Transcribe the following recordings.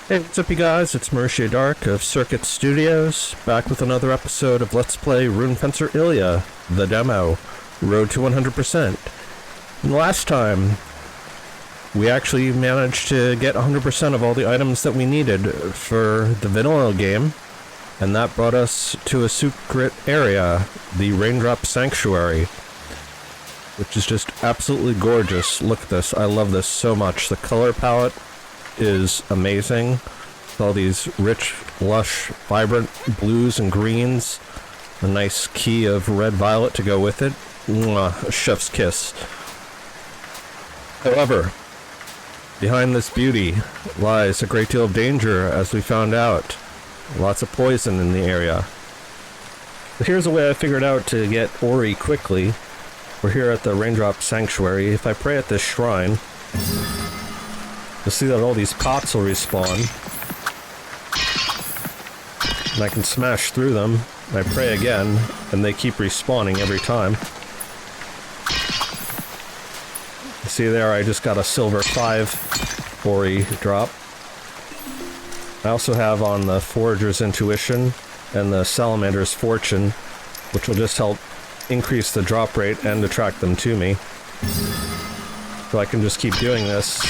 Hey, what's up you guys, it's Mauricio Dark of Circuit Studios, back with another episode of Let's Play Rune Fencer Illyia, the demo, Road to 100%. And last time, we actually managed to get 100% of all the items that we needed for the vanilla game, and that brought us to a secret area, the Raindrop Sanctuary, which is just absolutely gorgeous. Look at this, I love this so much. The color palette is amazing. With all these rich, lush, vibrant blues and greens. A nice key of red-violet to go with it. Mwah, a chef's kiss. However, behind this beauty lies a great deal of danger, as we found out. Lots of poison in the area. But here's a way I figured out to get Ori quickly. We're here at the Raindrop Sanctuary. If I pray at this shrine, you'll see that all these pots will respawn, and I can smash through them. I pray again, and they keep respawning every time. You see there, I just got a silver 5 Ori drop. I also have on the Forager's Intuition and the Salamander's Fortune, which will just help increase the drop rate and attract them to me. So I can just keep doing this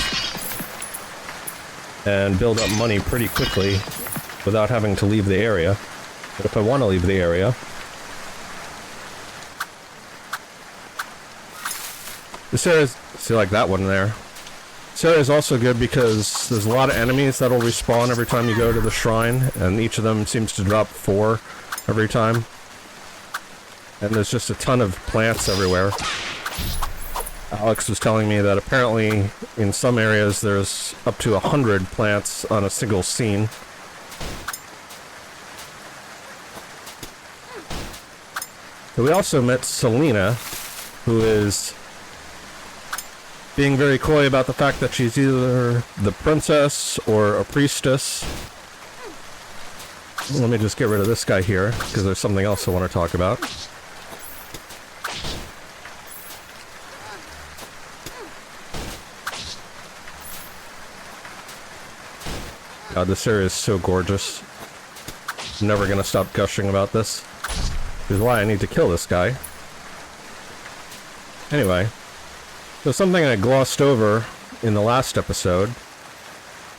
and build up money pretty quickly without having to leave the area. But if I want to leave the area, this area is, see, like that one there. This area is also good because there's a lot of enemies that'll respawn every time you go to the shrine, and each of them seems to drop 4 every time. And there's just a ton of plants everywhere. Alex was telling me that apparently in some areas there's up to 100 plants on a single scene. So we also met Selena, who is being very coy about the fact that she's either the princess or a priestess. Let me just get rid of this guy here, because there's something else I want to talk about. God, this area is so gorgeous. I'm never gonna stop gushing about this. Which is why I need to kill this guy. Anyway, so something I glossed over in the last episode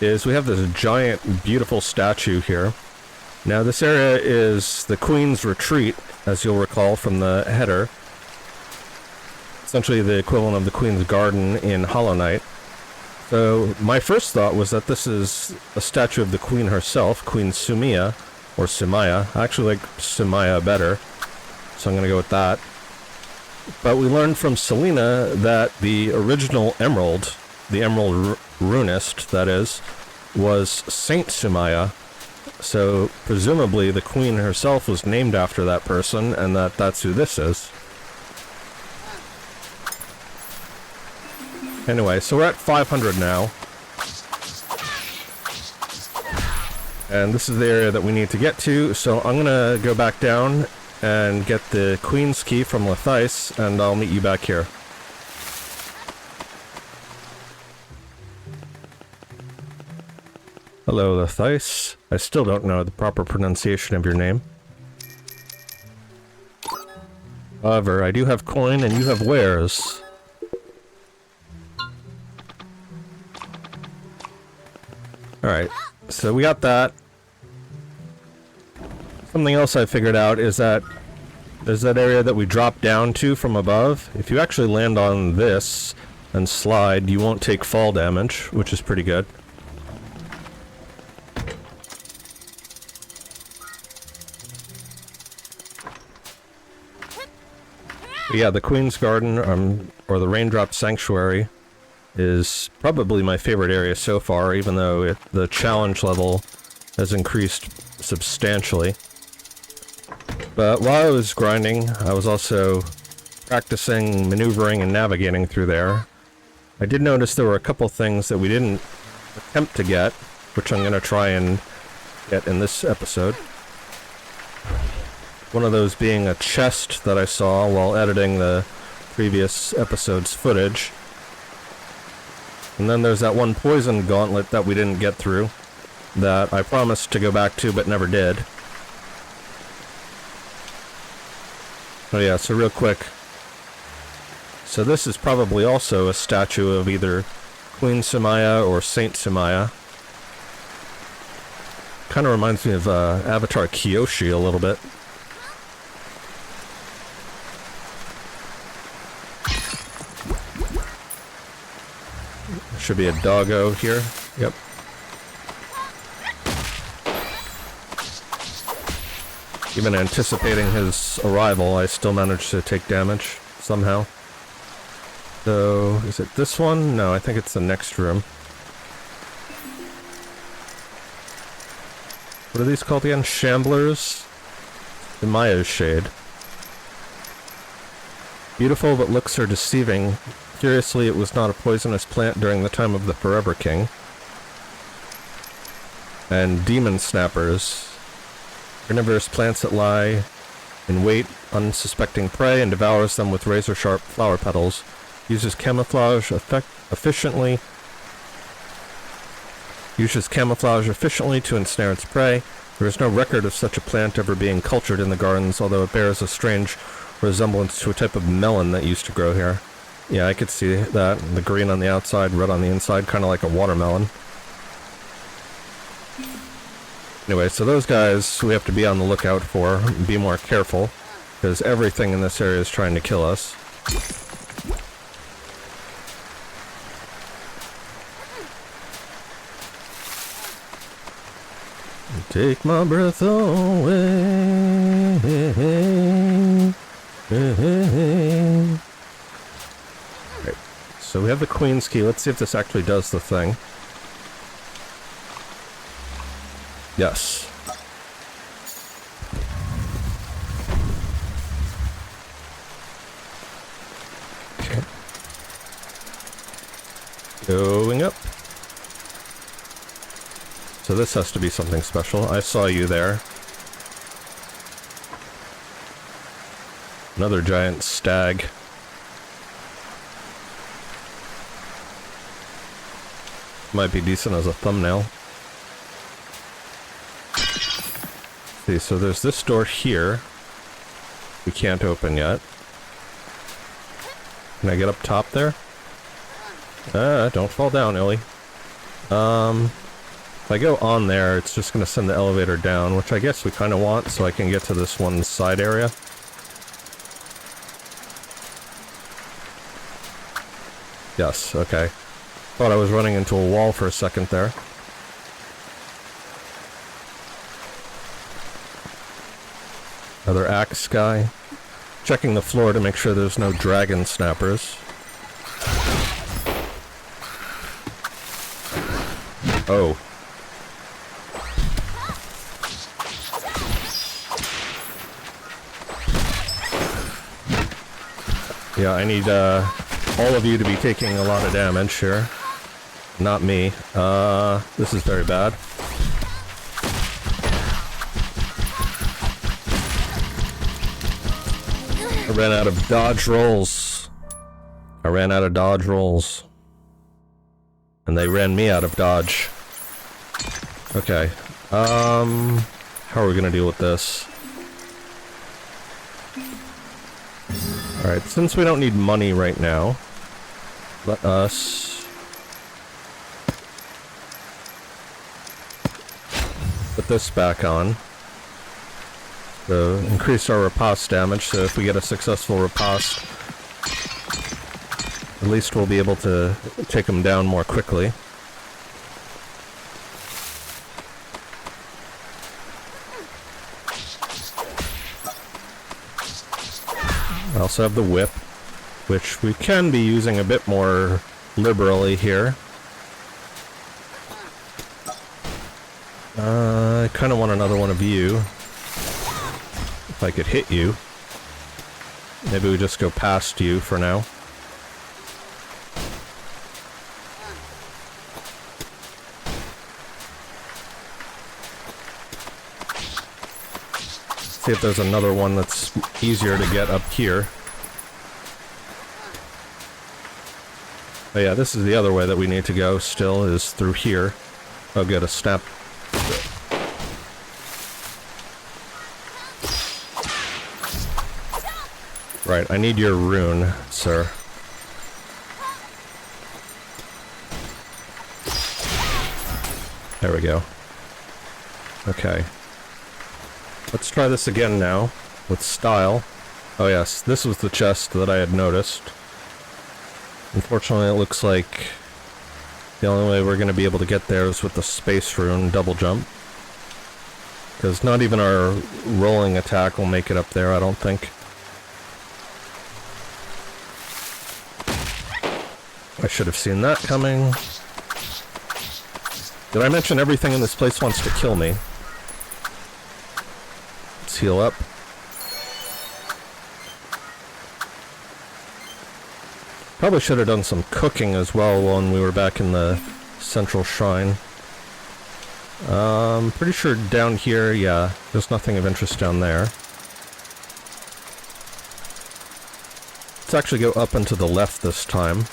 is we have this giant, beautiful statue here. Now, this area is the Queen's Retreat, as you'll recall from the header. Essentially the equivalent of the Queen's Garden in Hollow Knight. So, my first thought was that this is a statue of the Queen herself, Queen Sumia, or Sumaya. I actually like Sumaya better, so I'm going to go with that. But we learned from Selena that the original emerald, the emerald runist, that is, was Saint Sumaya. So, presumably the Queen herself was named after that person, and that's who this is. Anyway, so we're at 500 now. And this is the area that we need to get to, so I'm gonna go back down and get the Queen's Key from Lathice, and I'll meet you back here. Hello, Lathice. I still don't know the proper pronunciation of your name. However, I do have coin and you have wares. Alright, so we got that. Something else I figured out is that there's that area that we drop down to from above. If you actually land on this and slide, you won't take fall damage, which is pretty good. But yeah, the Queen's Garden, or the Raindrop Sanctuary, is probably my favorite area so far, even though the challenge level has increased substantially. But while I was grinding, I was also practicing maneuvering and navigating through there. I did notice there were a couple things that we didn't attempt to get, which I'm going to try and get in this episode. One of those being a chest that I saw while editing the previous episode's footage. And then there's that one poison gauntlet that we didn't get through. that I promised to go back to but never did. Oh yeah, so real quick. So this is probably also a statue of either Queen Samaya or Saint Samaya. Kind of reminds me of Avatar Kyoshi a little bit. Should be a doggo here. Yep. Even anticipating his arrival, I still managed to take damage somehow. So, is it this one? No, I think it's the next room. What are these called again? Shamblers? The Maya's Shade. Beautiful, but looks are deceiving. Curiously, it was not a poisonous plant during the time of the Forever King. And Demon Snappers. Carnivorous plants that lie in wait, unsuspecting prey, and devours them with razor-sharp flower petals. Uses camouflage efficiently to ensnare its prey. There is no record of such a plant ever being cultured in the gardens, although it bears a strange resemblance to a type of melon that used to grow here. Yeah, I could see that. The green on the outside, red on the inside, kind of like a watermelon. Anyway, so those guys we have to be on the lookout for, be more careful, because everything in this area is trying to kill us. Take my breath away. Right. So we have the Queen's Key. Let's see if this actually does the thing. Yes. Okay. Going up. So this has to be something special. I saw you there. Another giant stag. Might be decent as a thumbnail. See, so there's this door here. We can't open yet. Can I get up top there? Don't fall down, Illy. If I go on there, it's just going to send the elevator down, which I guess we kind of want, so I can get to this one side area. Yes, okay. Thought I was running into a wall for a second there. Another axe guy. Checking the floor to make sure there's no dragon snappers. Oh. Yeah, I need all of you to be taking a lot of damage here. Not me. This is very bad. I ran out of dodge rolls. And they ran me out of dodge. Okay. How are we gonna deal with this? Alright, since we don't need money right now, let us put this back on. So, increase our riposte damage, so if we get a successful riposte, at least we'll be able to take them down more quickly. I also have the whip, which we can be using a bit more liberally here. I kind of want another one of you. If I could hit you. Maybe we just go past you for now. See if there's another one that's easier to get up here. Oh yeah, this is the other way that we need to go still, is through here. Oh good, a snap Right, I need your rune, sir. There we go. Okay. Let's try this again now, with style. Oh yes, this was the chest that I had noticed. Unfortunately, it looks like the only way we're going to be able to get there is with the space rune double jump. Because not even our rolling attack will make it up there, I don't think. I should have seen that coming. Did I mention everything in this place wants to kill me? Let's heal up. Probably should have done some cooking as well when we were back in the central shrine. Pretty sure down here, yeah, there's nothing of interest down there. Let's actually go up and to the left this time.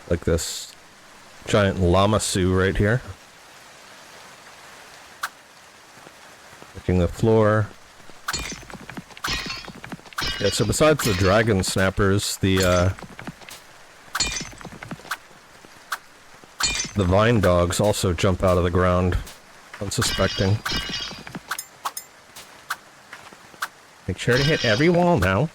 Like this giant llama-su right here. Looking the floor. Yeah, so besides the dragon snappers, the vine dogs also jump out of the ground, unsuspecting. Make sure to hit every wall now.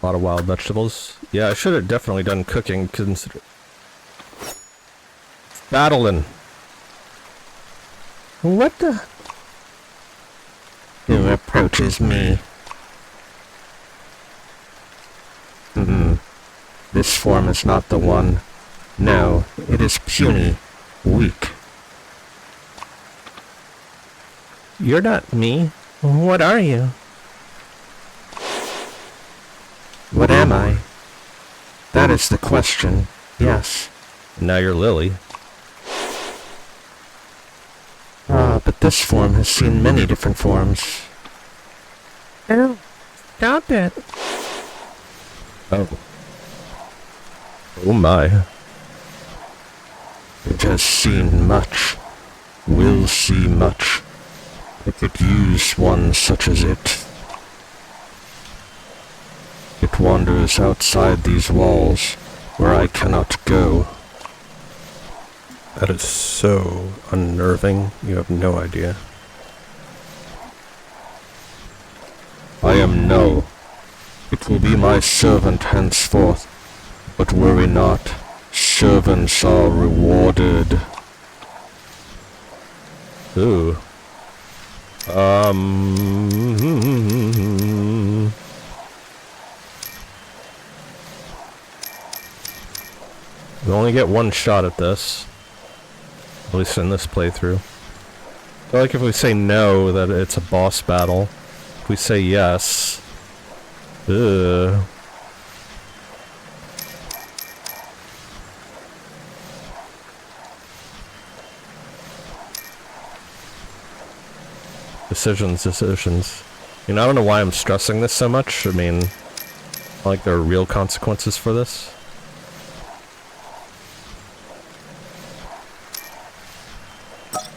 A lot of wild vegetables. Yeah, I should have definitely done cooking, consider... Battling! What the... Who approaches me? This form is not the one. No, it is puny, weak. You're not me. What are you? What am I? That is the question. Yes. Now you're Lily. But this form has seen many different forms. Oh, stop it. Oh. Oh my. It has seen much. Will see much. It could use one such as it. It wanders outside these walls, where I cannot go. That is so unnerving, you have no idea. I am Null. It will be my servant henceforth, but worry not, servants are rewarded. Ooh. We only get one shot at this. At least in this playthrough. I feel like if we say no, that it's a boss battle. If we say yes... Ugh. Decisions. You know, I don't know why I'm stressing this so much. I mean, like there are real consequences for this.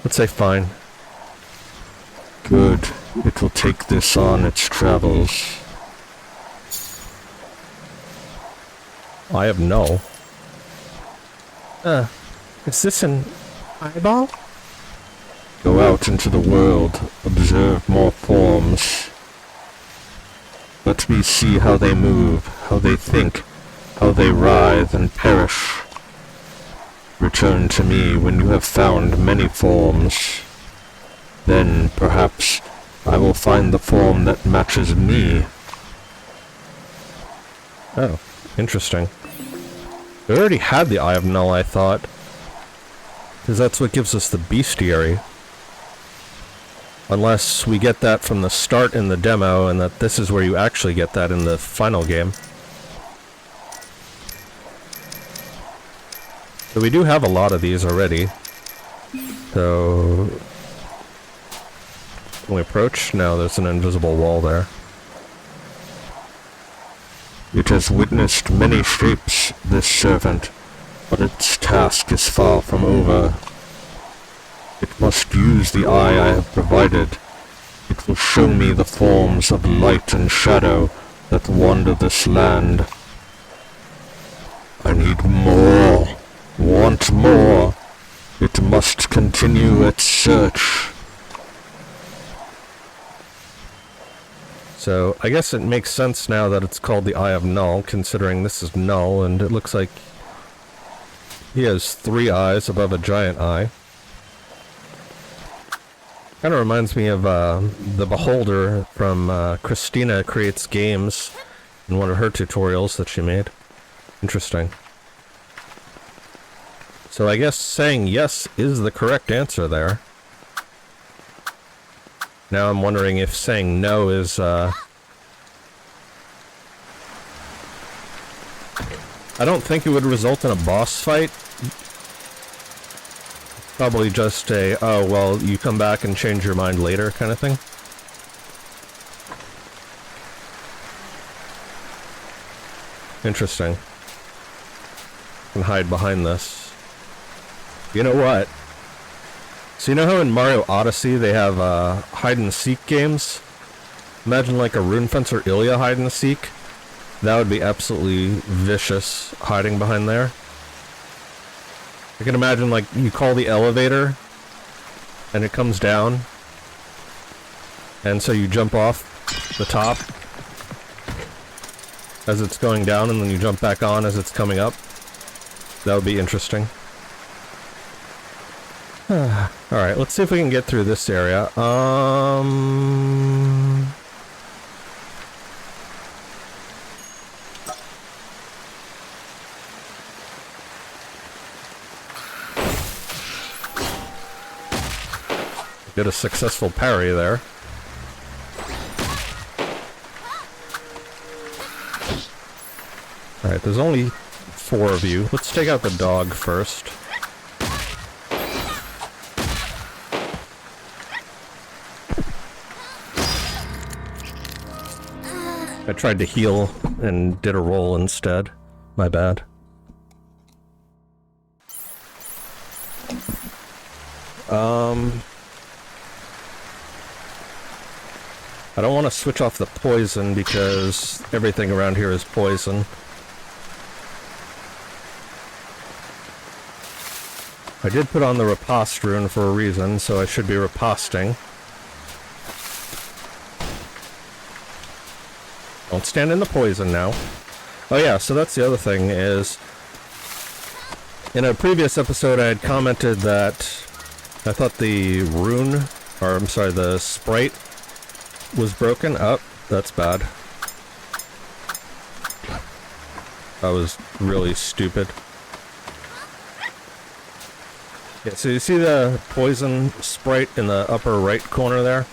Let's say fine. Good. It will take this on its travels. I have no. Is this an eyeball? Go out into the world, observe more forms. Let me see how they move, how they think, how they writhe and perish. Return to me when you have found many forms. Then, perhaps, I will find the form that matches me. Oh, interesting. We already had the Eye of Null, I thought. Because that's what gives us the bestiary. Unless we get that from the start in the demo, and that this is where you actually get that in the final game. So we do have a lot of these already. So... Can we approach? No, there's an invisible wall there. It has witnessed many shapes, this servant, but its task is far from over. It must use the eye I have provided. It will show me the forms of light and shadow that wander this land. I need more. Want more. It must continue its search. So, I guess it makes sense now that it's called the Eye of Null, considering this is Null, and it looks like he has 3 eyes above a giant eye. Kind of reminds me of the Beholder from Christina Creates Games in one of her tutorials that she made. Interesting. So I guess saying yes is the correct answer there. Now I'm wondering if saying no is, I don't think it would result in a boss fight. Probably just a, oh, well, you come back and change your mind later kind of thing. Interesting. Can hide behind this. You know what? So you know how in Mario Odyssey they have hide-and-seek games? Imagine like a Rune Fencer Illyia hide-and-seek. That would be absolutely vicious, hiding behind there. I can imagine like you call the elevator and it comes down, and so you jump off the top as it's going down, and then you jump back on as it's coming up. That would be interesting. Alright, let's see if we can get through this area. Get a successful parry there. Alright, there's only 4 of you. Let's take out the dog first. I tried to heal and did a roll instead. My bad. I don't want to switch off the poison because everything around here is poison. I did put on the riposte rune for a reason, so I should be riposting. Don't stand in the poison now. Oh yeah, so that's the other thing is... In a previous episode I had commented that I thought the rune, or I'm sorry, the sprite was broken. Oh, that's bad. That was really stupid. Yeah, so you see the poison sprite in the upper right corner there?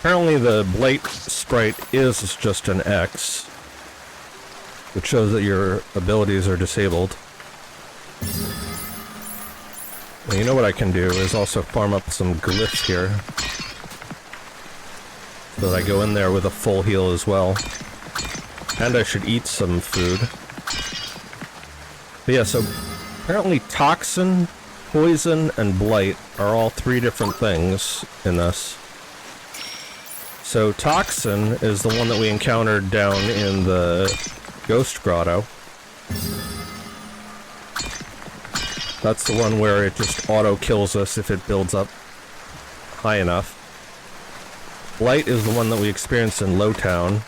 Apparently the blight sprite is just an X, which shows that your abilities are disabled. And you know what I can do is also farm up some glyphs here, so that I go in there with a full heal as well. And I should eat some food. But yeah, so apparently toxin, poison, and blight are all 3 different things in this. So toxin is the one that we encountered down in the Ghost Grotto. That's the one where it just auto-kills us if it builds up high enough. Blight is the one that we experienced in Lowtown,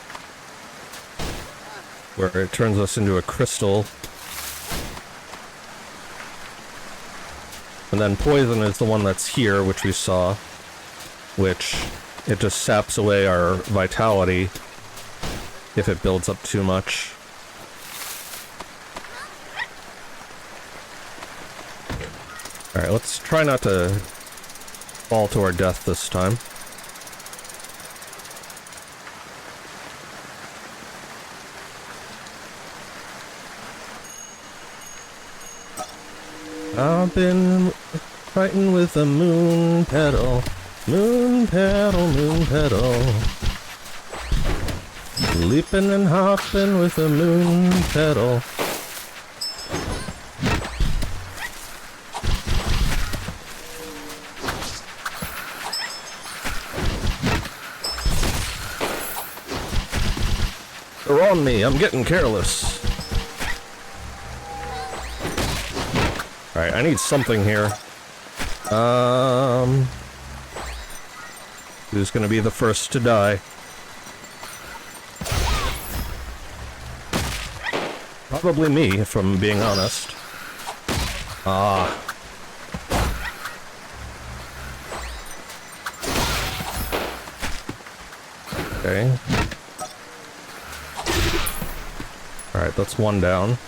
where it turns us into a crystal. And then poison is the one that's here, which we saw, which it just saps away our vitality if it builds up too much. Alright, let's try not to fall to our death this time. I've been fighting with a moon pedal. Moon pedal, moon pedal. Leaping and hopping with a moon pedal. They're on me, I'm getting careless. Alright, I need something here. Who's gonna be the first to die? Probably me, if I'm being honest. Ah. Okay. Alright, that's one down.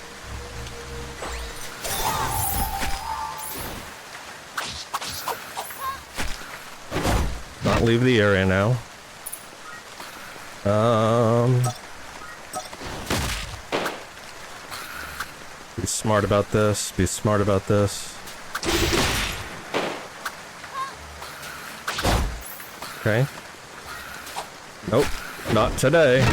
Not leave the area now. Be smart about this. Be smart about this. Okay. Nope. Not today.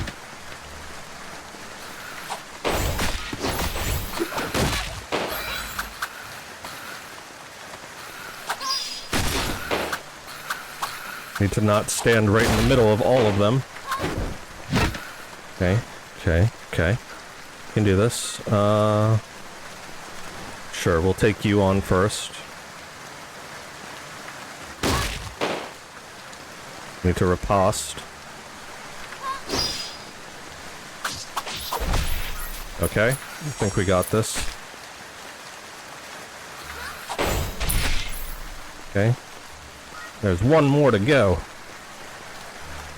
Need to not stand right in the middle of all of them. Okay, okay, okay. Can do this. Sure, we'll take you on first. Need to riposte. Okay, I think we got this. Okay. There's one more to go.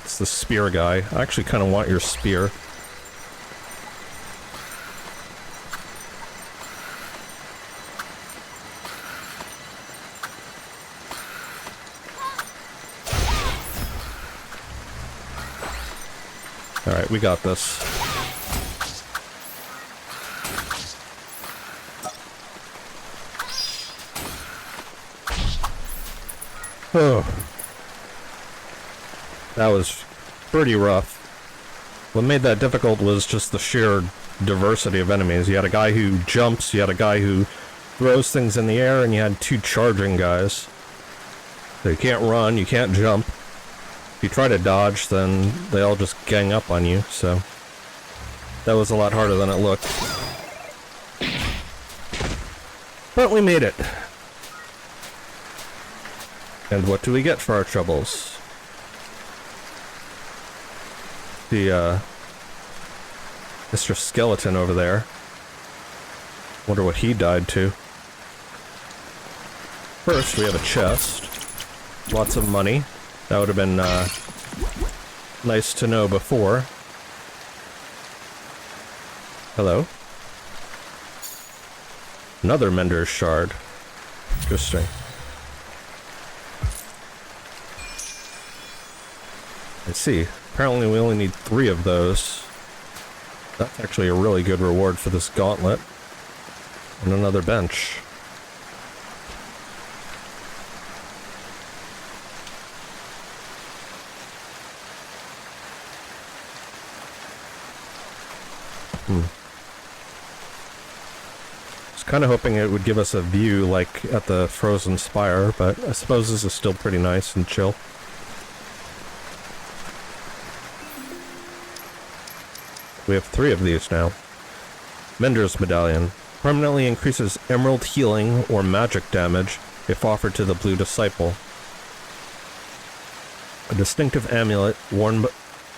It's the spear guy. I actually kind of want your spear. Alright, we got this. Oh. That was pretty rough. What made that difficult was just the sheer diversity of enemies. You had a guy who jumps, you had a guy who throws things in the air, and you had two charging guys. So you can't run, you can't jump. If you try to dodge, then they all just gang up on you, so... That was a lot harder than it looked. But we made it. And what do we get for our troubles? The, Mr. Skeleton over there. Wonder what he died to. First, we have a chest. Lots of money. That would have been, nice to know before. Hello? Another Mender's shard. Interesting. I see. Apparently we only need 3 of those. That's actually a really good reward for this gauntlet. And another bench. Was kind of hoping it would give us a view like at the Frozen Spire, but I suppose this is still pretty nice and chill. We have 3 of these now. Mender's Medallion. Permanently increases emerald healing or magic damage if offered to the Blue Disciple. A distinctive amulet worn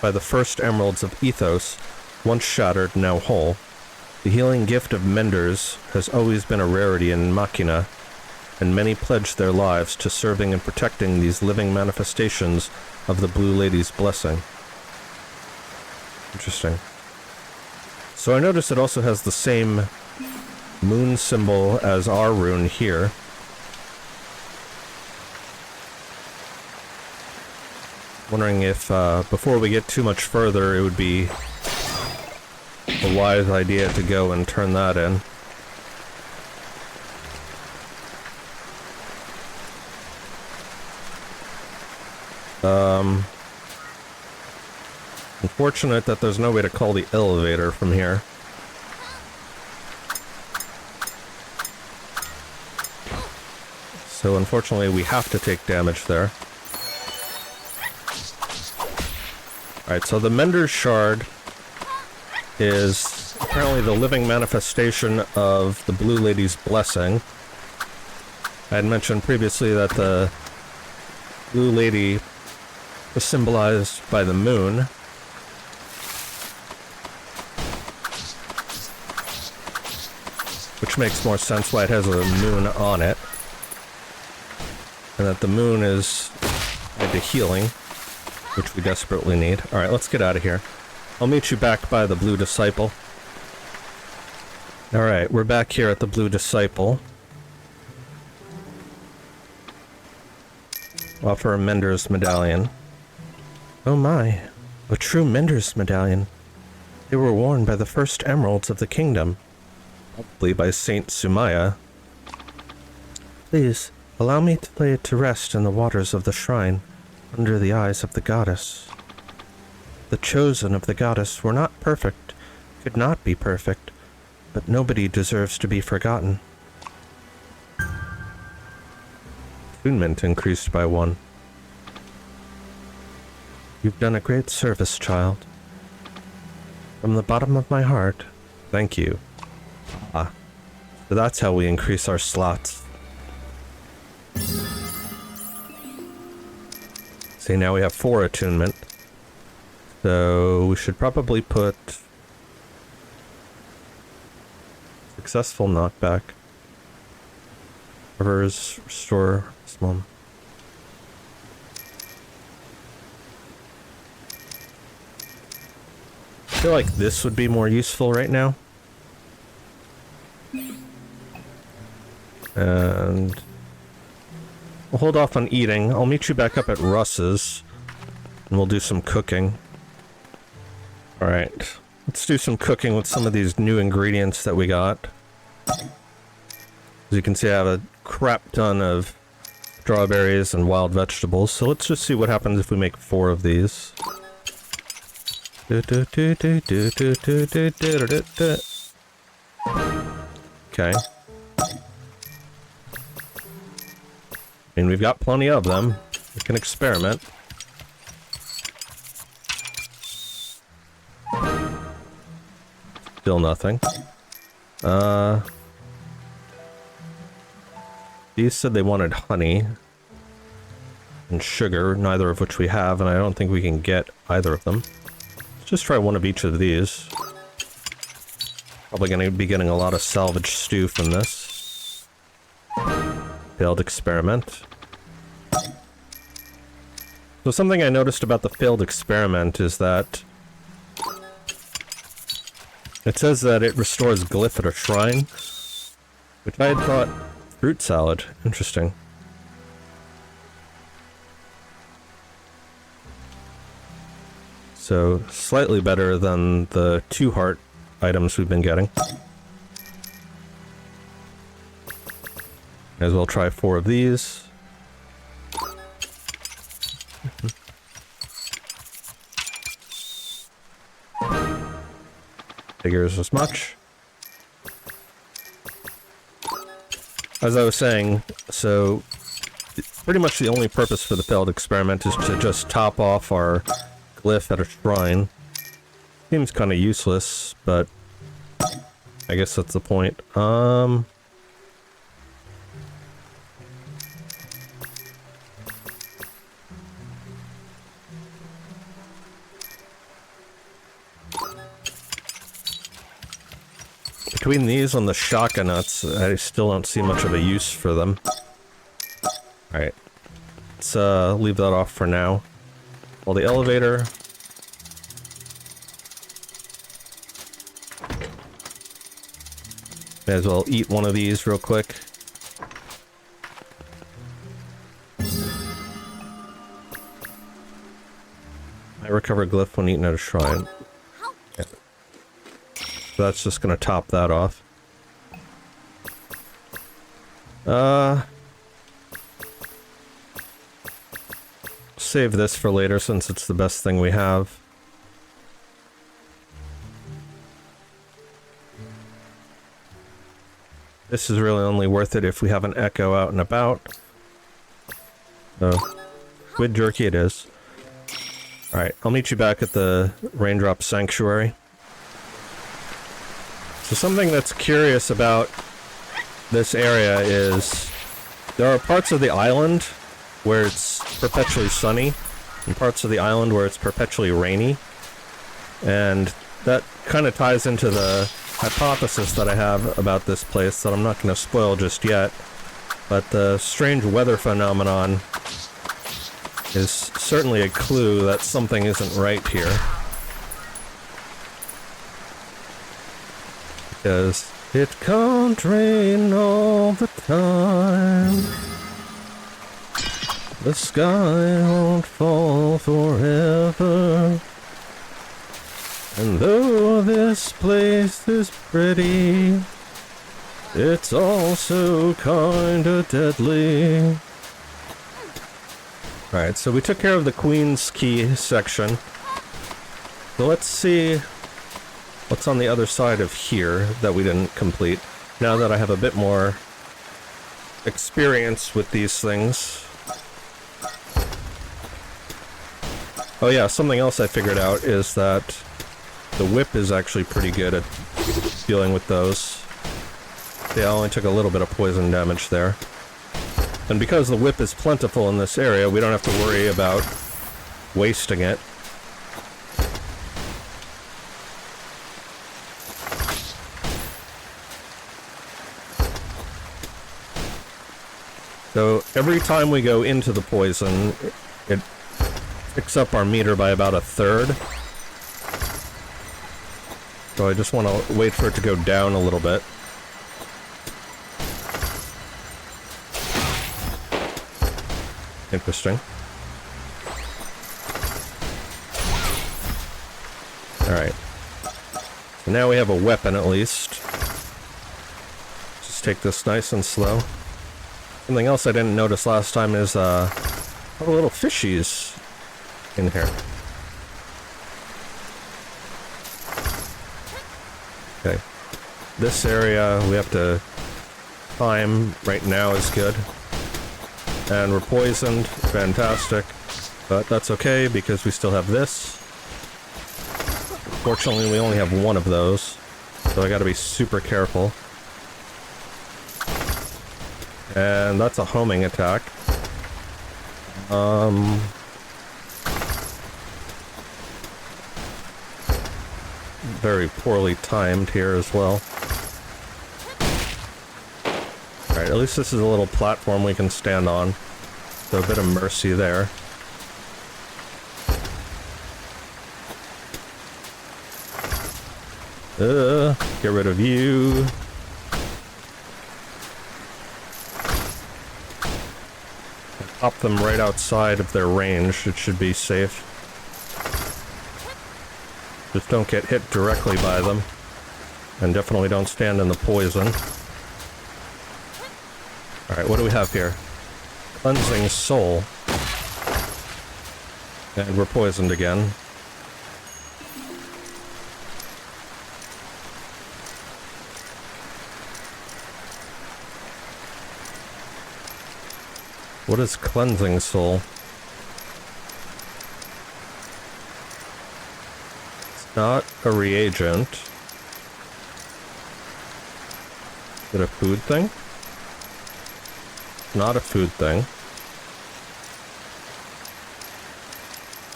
by the first emeralds of Ethos, once shattered, now whole. The healing gift of Menders has always been a rarity in Machina, and many pledge their lives to serving and protecting these living manifestations of the Blue Lady's blessing. Interesting. So I notice it also has the same moon symbol as our rune here. Wondering if, before we get too much further, it would be a wise idea to go and turn that in. Unfortunate that there's no way to call the elevator from here. So unfortunately we have to take damage there. Alright, so the Mender's Shard is apparently the living manifestation of the Blue Lady's blessing. I had mentioned previously that the Blue Lady was symbolized by the moon. Which makes more sense why it has a moon on it. And that the moon is tied to healing, which we desperately need. Alright, let's get out of here. I'll meet you back by the Blue Disciple. Alright, we're back here at the Blue Disciple. Offer a Mender's Medallion. Oh my, a true Mender's Medallion. They were worn by the first emeralds of the kingdom. Probably by Saint Sumaya. Please, allow me to lay it to rest in the waters of the shrine, under the eyes of the goddess. The chosen of the goddess were not perfect, could not be perfect, but nobody deserves to be forgotten. Attunement increased by 1. You've done a great service, child. From the bottom of my heart, thank you. Ah, so that's how we increase our slots. See, now we have 4 attunement. So we should probably put successful knockback. Reverse, restore, small. I feel like this would be more useful right now. And we'll hold off on eating. I'll meet you back up at Russ's, and we'll do some cooking. Alright, let's do some cooking with some of these new ingredients that we got. As you can see, I have a crap ton of strawberries and wild vegetables, so let's just see what happens if we make 4 of these. Okay. I mean, we've got plenty of them. We can experiment. Still nothing. These said they wanted honey and sugar, neither of which we have, and I don't think we can get either of them. Let's just try one of each of these. Probably going to be getting a lot of salvage stew from this. Failed experiment. So something I noticed about the failed experiment is that it says that it restores glyph at a shrine, which I had thought fruit salad. Interesting. So slightly better than the 2 heart items we've been getting. May as well try 4 of these. Figures as much. As I was saying, so pretty much the only purpose for the failed experiment is to just top off our glyph at a shrine. Seems kind of useless, but I guess that's the point. Between these and the shaka nuts, I still don't see much of a use for them. Alright. Let's leave that off for now. Well, the elevator. May as well eat one of these real quick. I recover glyph when eaten at a shrine. Yeah. So that's just gonna top that off. save this for later since it's the best thing we have. This is really only worth it if we have an echo out and about. So, squid jerky it is. Alright, I'll meet you back at the Raindrop Sanctuary. So something that's curious about this area is there are parts of the island where it's perpetually sunny and parts of the island where it's perpetually rainy. And that kind of ties into the hypothesis that I have about this place that I'm not going to spoil just yet. But the strange weather phenomenon is certainly a clue that something isn't right here. Because it can't rain all the time. The sky won't fall forever. And though this place is pretty, it's also kinda deadly. Alright, so we took care of the Queen's Key section. So let's see what's on the other side of here that we didn't complete, now that I have a bit more experience with these things. Oh yeah, something else I figured out is that the whip is actually pretty good at dealing with those. Yeah, I only took a little bit of poison damage there. And because the whip is plentiful in this area, we don't have to worry about wasting it. So every time we go into the poison, it picks up our meter by about a third. So I just want to wait for it to go down a little bit. Interesting. Alright. So now we have a weapon at least. Just take this nice and slow. Something else I didn't notice last time is all the little fishies in here. Okay. This area we have to time right now is good. And we're poisoned. Fantastic. But that's okay because we still have this. Fortunately, we only have one of those. So I gotta be super careful. And that's a homing attack. Very poorly timed here as well. Alright, at least this is a little platform we can stand on. So a bit of mercy there. Get rid of you. Pop them right outside of their range. It should be safe. Just don't get hit directly by them. And definitely don't stand in the poison. Alright, what do we have here? Cleansing Soul. And we're poisoned again. What is Cleansing Soul? It's not a reagent. Is it a food thing? Not a food thing.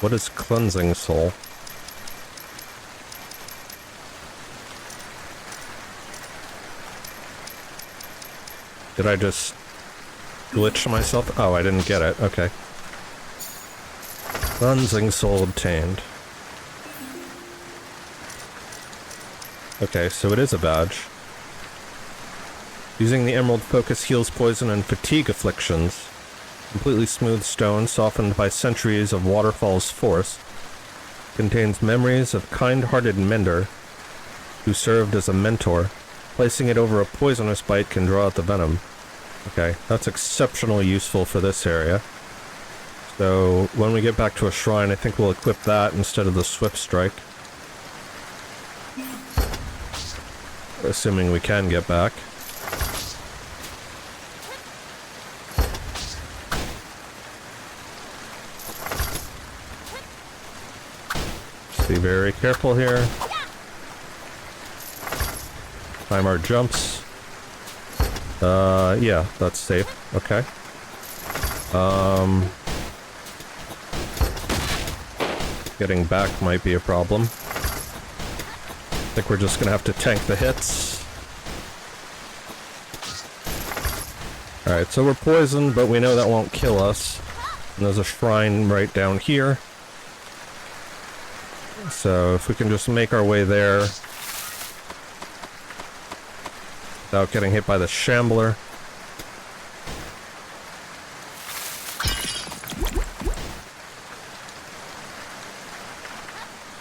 What is Cleansing Soul? Did I just glitch myself? Oh, I didn't get it. Okay. Cleansing Soul obtained. Okay, so it is a badge. Using the Emerald Focus heals poison and fatigue afflictions. Completely smooth stone, softened by centuries of waterfall's force. Contains memories of kind-hearted Mender, who served as a mentor. Placing it over a poisonous bite can draw out the venom. Okay, that's exceptionally useful for this area. So when we get back to a shrine, I think we'll equip that instead of the Swift Strike. Assuming we can get back. Just be very careful here. Time our jumps. Yeah, that's safe. Okay. Getting back might be a problem. I think we're just gonna have to tank the hits. Alright, so we're poisoned, but we know that won't kill us. And there's a shrine right down here. So if we can just make our way there without getting hit by the shambler.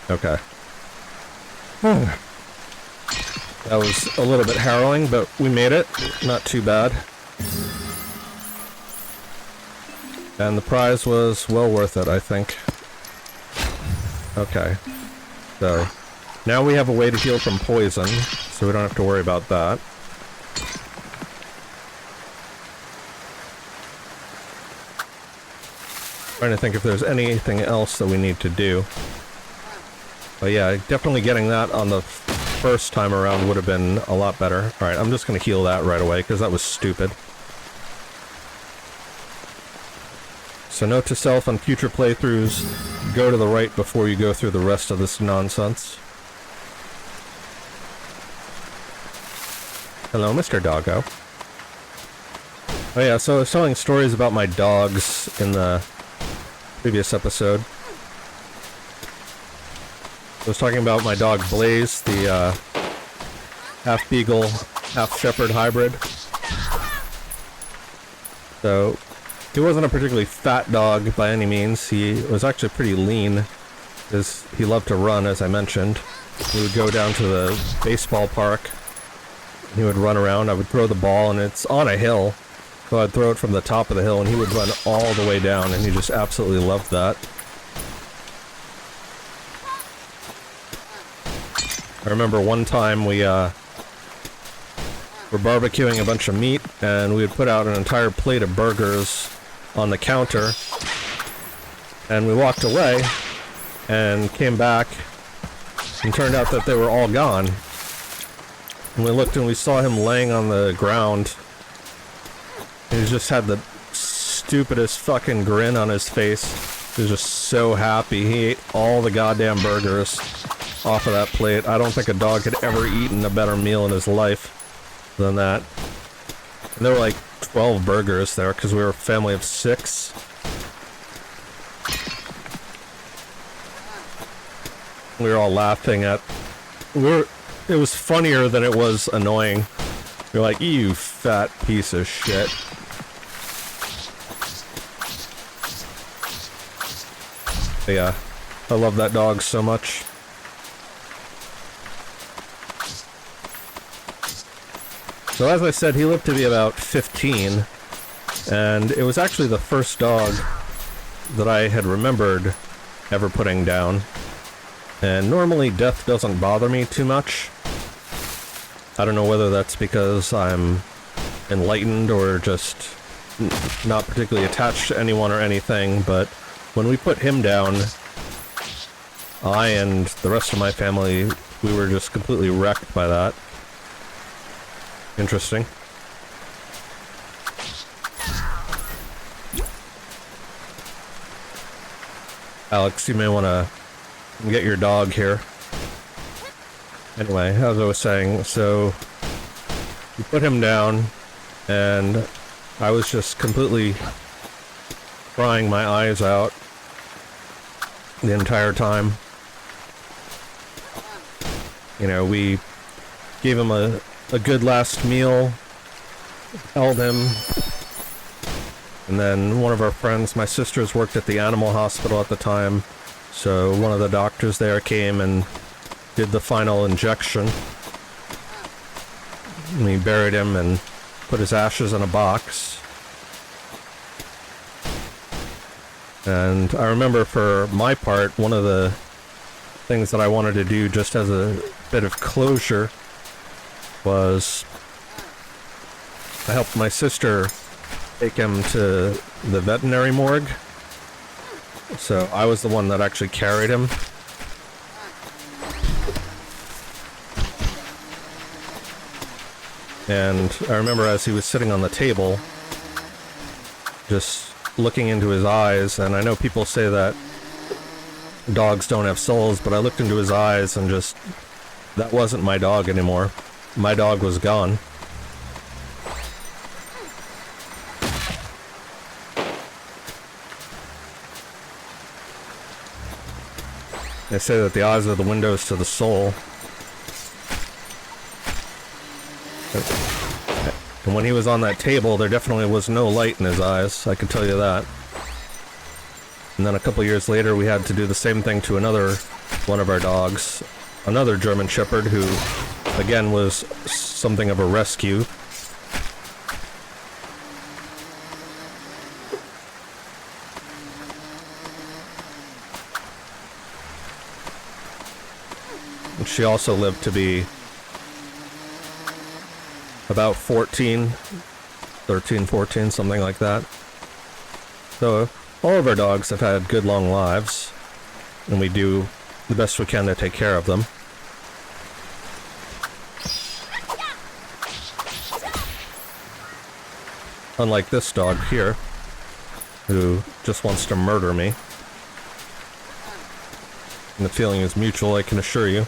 Okay. That was a little bit harrowing, but we made it. Not too bad. And the prize was well worth it, I think. Okay. So, now we have a way to heal from poison, so we don't have to worry about that. Trying to think if there's anything else that we need to do. But yeah, definitely getting that on the first time around would have been a lot better. Alright, I'm just going to heal that right away, because that was stupid. So note to self on future playthroughs, go to the right before you go through the rest of this nonsense. Hello, Mr. Doggo. Oh yeah, so I was telling stories about my dogs in the previous episode. I was talking about my dog Blaze, the half beagle, half shepherd hybrid. So he wasn't a particularly fat dog by any means. He was actually pretty lean, because he loved to run, as I mentioned. We would go down to the baseball park. He would run around. I would throw the ball, and it's on a hill, so I'd throw it from the top of the hill, and he would run all the way down, and he just absolutely loved that. I remember one time we were barbecuing a bunch of meat, and we would put out an entire plate of burgers on the counter, and we walked away and came back and turned out that they were all gone. And we looked and we saw him laying on the ground. He just had the stupidest fucking grin on his face. He was just so happy. He ate all the goddamn burgers off of that plate. I don't think a dog had ever eaten a better meal in his life than that. And there were like 12 burgers there because we were a family of 6. We were all laughing at... It was funnier than it was annoying. We were like, you fat piece of shit. But yeah, I love that dog so much. So as I said, he lived to be about 15, and it was actually the first dog that I had remembered ever putting down. And normally death doesn't bother me too much. I don't know whether that's because I'm enlightened or just not particularly attached to anyone or anything, but when we put him down, I and the rest of my family, we were just completely wrecked by that. Interesting. Alex, you may want to get your dog here. Anyway, as I was saying, so we put him down, and I was just completely crying my eyes out the entire time. You know, we gave him a good last meal, held him, and then one of our friends, my sisters worked at the animal hospital at the time, so one of the doctors there came and did the final injection. And we buried him and put his ashes in a box. And I remember for my part, one of the things that I wanted to do just as a bit of closure was I helped my sister take him to the veterinary morgue. So I was the one that actually carried him. And I remember as he was sitting on the table, just looking into his eyes, and I know people say that dogs don't have souls, but I looked into his eyes and just, that wasn't my dog anymore. My dog was gone. They say that the eyes are the windows to the soul. And when he was on that table, there definitely was no light in his eyes, I can tell you that. And then a couple years later, we had to do the same thing to another one of our dogs, another German Shepherd who, again, was something of a rescue. And she also lived to be about 13, 14, something like that. So all of our dogs have had good long lives, and we do the best we can to take care of them. Unlike this dog here, who just wants to murder me. And the feeling is mutual, I can assure you.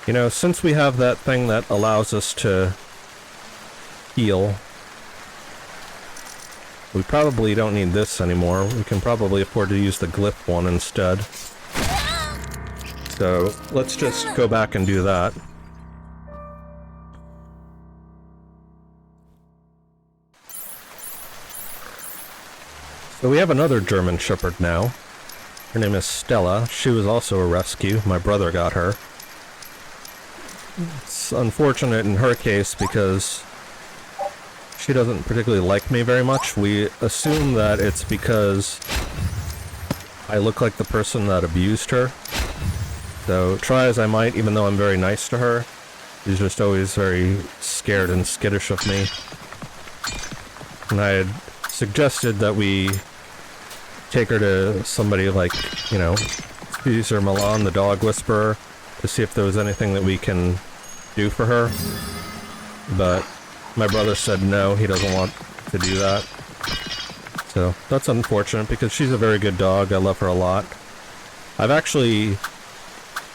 You know, since we have that thing that allows us to heal, we probably don't need this anymore. We can probably afford to use the glyph one instead. So, let's just go back and do that. So we have another German Shepherd now. Her name is Stella. She was also a rescue. My brother got her. It's unfortunate in her case because she doesn't particularly like me very much. We assume that it's because I look like the person that abused her. So try as I might, even though I'm very nice to her, she's just always very scared and skittish of me. And I had suggested that we take her to somebody like, you know, Caesar Milan, the dog whisperer, to see if there was anything that we can do for her. But my brother said no, he doesn't want to do that. So that's unfortunate because she's a very good dog. I love her a lot. I've actually,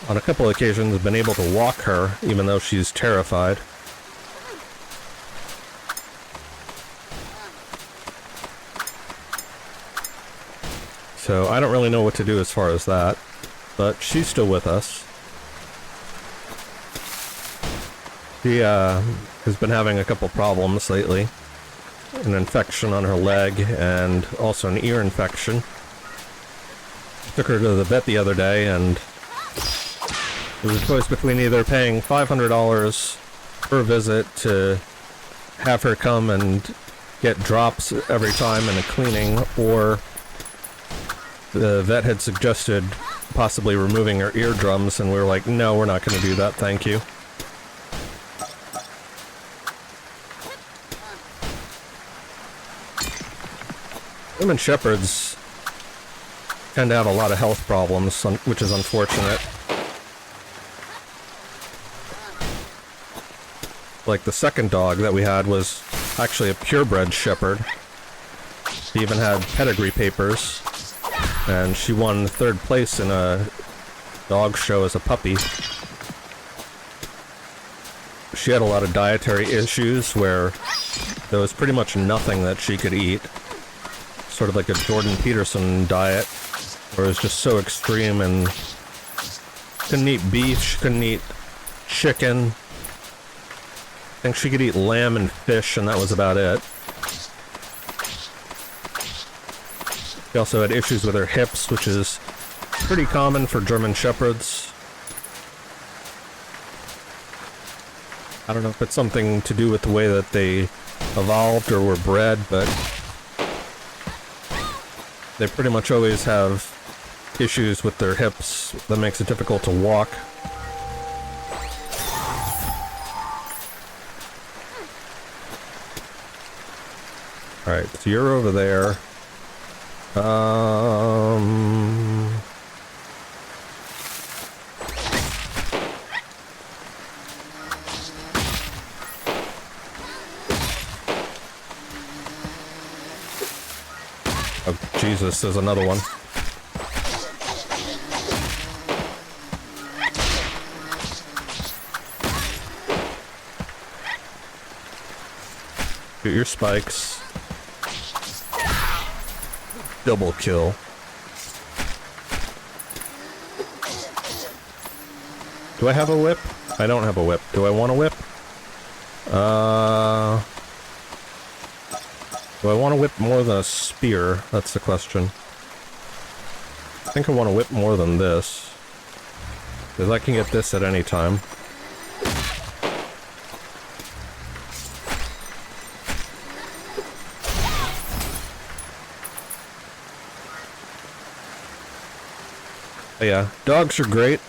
on a couple of occasions, been able to walk her, even though she's terrified. So I don't really know what to do as far as that, but she's still with us. She has been having a couple problems lately. An infection on her leg and also an ear infection. Took her to the vet the other day and it was a choice between either paying $500 per visit to have her come and get drops every time and a cleaning, or the vet had suggested possibly removing her eardrums, and we were like, no, we're not going to do that, thank you. German Shepherds tend to have a lot of health problems, which is unfortunate. Like the second dog that we had was actually a purebred Shepherd. She even had pedigree papers. And she won third place in a dog show as a puppy. She had a lot of dietary issues where there was pretty much nothing that she could eat. Sort of like a Jordan Peterson diet, where it was just so extreme and couldn't eat beef, she couldn't eat chicken. I think she could eat lamb and fish, and that was about it. She also had issues with her hips, which is pretty common for German Shepherds. I don't know if it's something to do with the way that they evolved or were bred, but they pretty much always have issues with their hips that makes it difficult to walk. Alright, so you're over there. Oh, Jesus, there's another one. Get your spikes. Double kill. Do I have a whip? I don't have a whip. Do I want a whip? Do I want to whip more than a spear? That's the question. I think I want to whip more than this, because I can get this at any time. But yeah, dogs are great,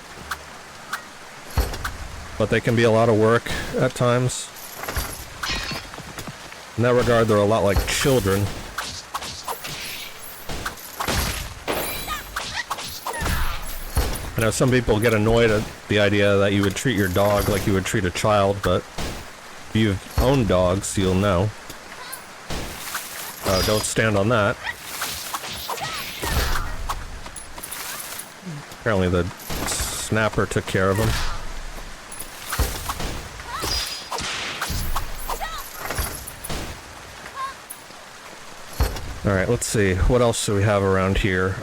but they can be a lot of work at times. In that regard, they're a lot like children. I know some people get annoyed at the idea that you would treat your dog like you would treat a child, but if you've owned dogs, you'll know. Don't stand on that. Apparently the snapper took care of him. Alright, let's see. What else do we have around here?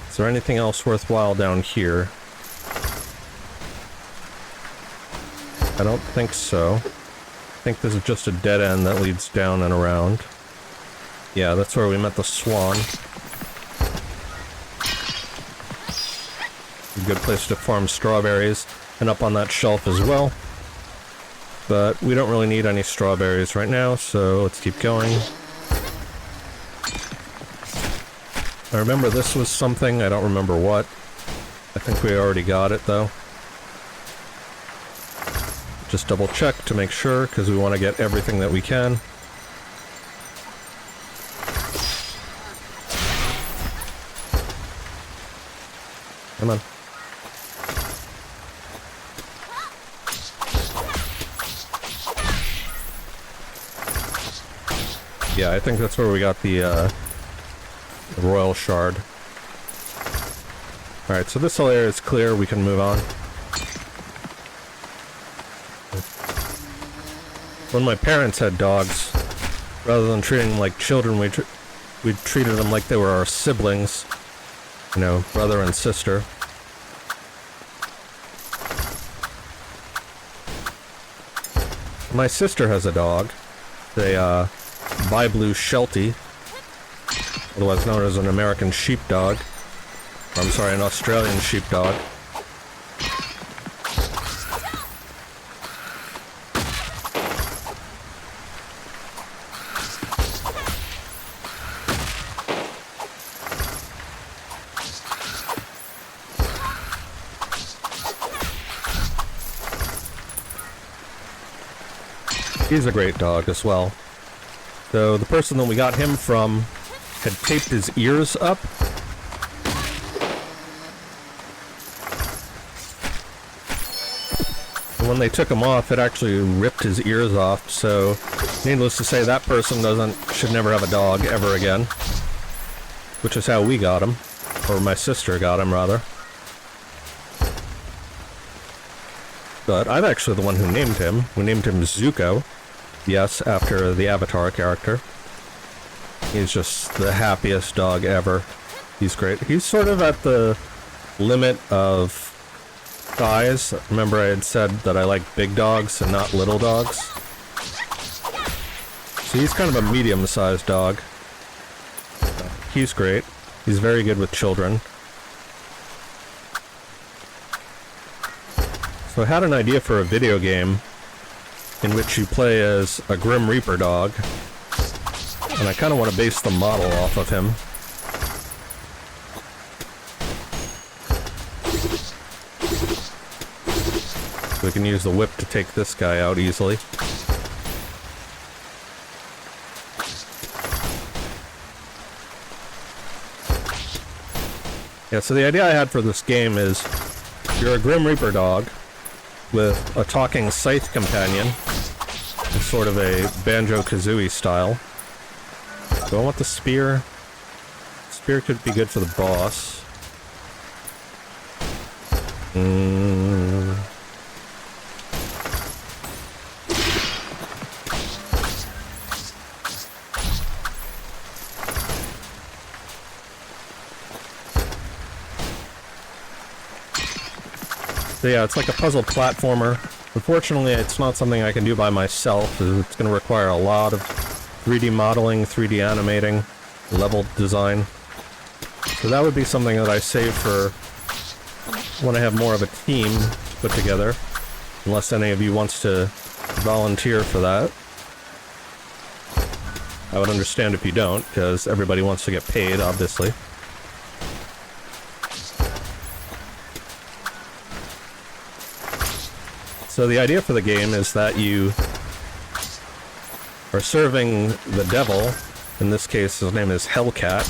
Is there anything else worthwhile down here? I don't think so. I think this is just a dead end that leads down and around. Yeah, that's where we met the swan. A good place to farm strawberries, and up on that shelf as well. But we don't really need any strawberries right now, so let's keep going. I remember this was something, I don't remember what. I think we already got it though. Just double check to make sure, because we want to get everything that we can. Come on. Yeah, I think that's where we got the royal shard. Alright, so this whole area is clear, we can move on. When my parents had dogs, rather than treating them like children, we treated them like they were our siblings. You know, brother and sister. My sister has a dog. A bi-blue Sheltie, otherwise known as an American sheepdog. Or, I'm sorry, an Australian sheepdog. He's a great dog as well. So the person that we got him from had taped his ears up. And when they took him off, it actually ripped his ears off, so needless to say, that person should never have a dog ever again. Which is how we got him. Or my sister got him, rather. But I'm actually the one who named him. We named him Zuko. Yes, after the Avatar character. He's just the happiest dog ever. He's great. He's sort of at the limit of size. Remember I had said that I like big dogs and not little dogs? So he's kind of a medium-sized dog. He's great. He's very good with children. So I had an idea for a video game in which you play as a Grim Reaper dog, and I kind of want to base the model off of him. We can use the whip to take this guy out easily. Yeah, so the idea I had for this game is you're a Grim Reaper dog with a talking scythe companion, in sort of a Banjo-Kazooie style. Do I want the spear? Spear could be good for the boss. So yeah, it's like a puzzle platformer. Unfortunately, it's not something I can do by myself. It's going to require a lot of 3D modeling, 3D animating, level design. So that would be something that I save for when I have more of a team put together. Unless any of you wants to volunteer for that. I would understand if you don't, because everybody wants to get paid, obviously. So the idea for the game is that you are serving the devil. In this case, his name is Hellcat.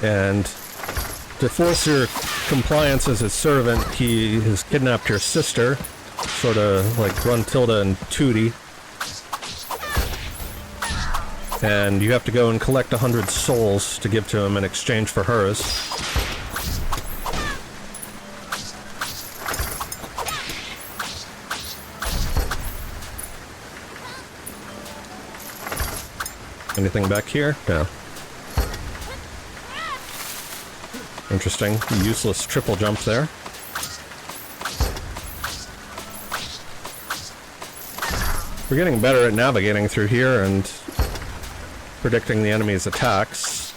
And to force your compliance as his servant, he has kidnapped your sister, sort of like Gruntilda and Tootie. And you have to go and collect 100 souls to give to him in exchange for hers. Anything back here? No. Interesting. Useless triple jump there. We're getting better at navigating through here and predicting the enemy's attacks.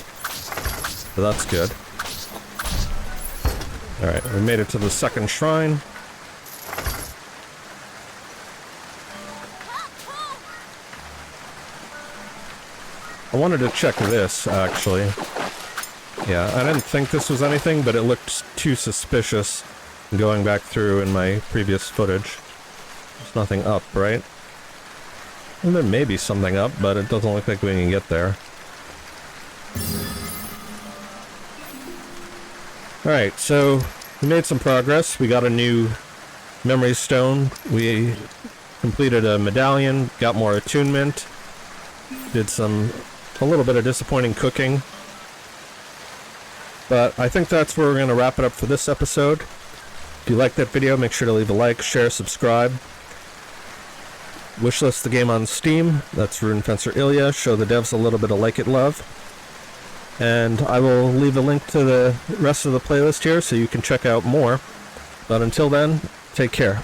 So that's good. Alright, we made it to the second shrine. I wanted to check this, actually. Yeah, I didn't think this was anything, but it looked too suspicious going back through in my previous footage. There's nothing up, right? Well, there may be something up, but it doesn't look like we can get there. Alright, so we made some progress. We got a new memory stone. We completed a medallion, got more attunement, did a little bit of disappointing cooking. But I think that's where we're going to wrap it up for this episode. If you liked that video, make sure to leave a like, share, subscribe. Wishlist the game on Steam. That's Rune Fencer Illyia. Show the devs a little bit of like it love. And I will leave a link to the rest of the playlist here so you can check out more. But until then, take care.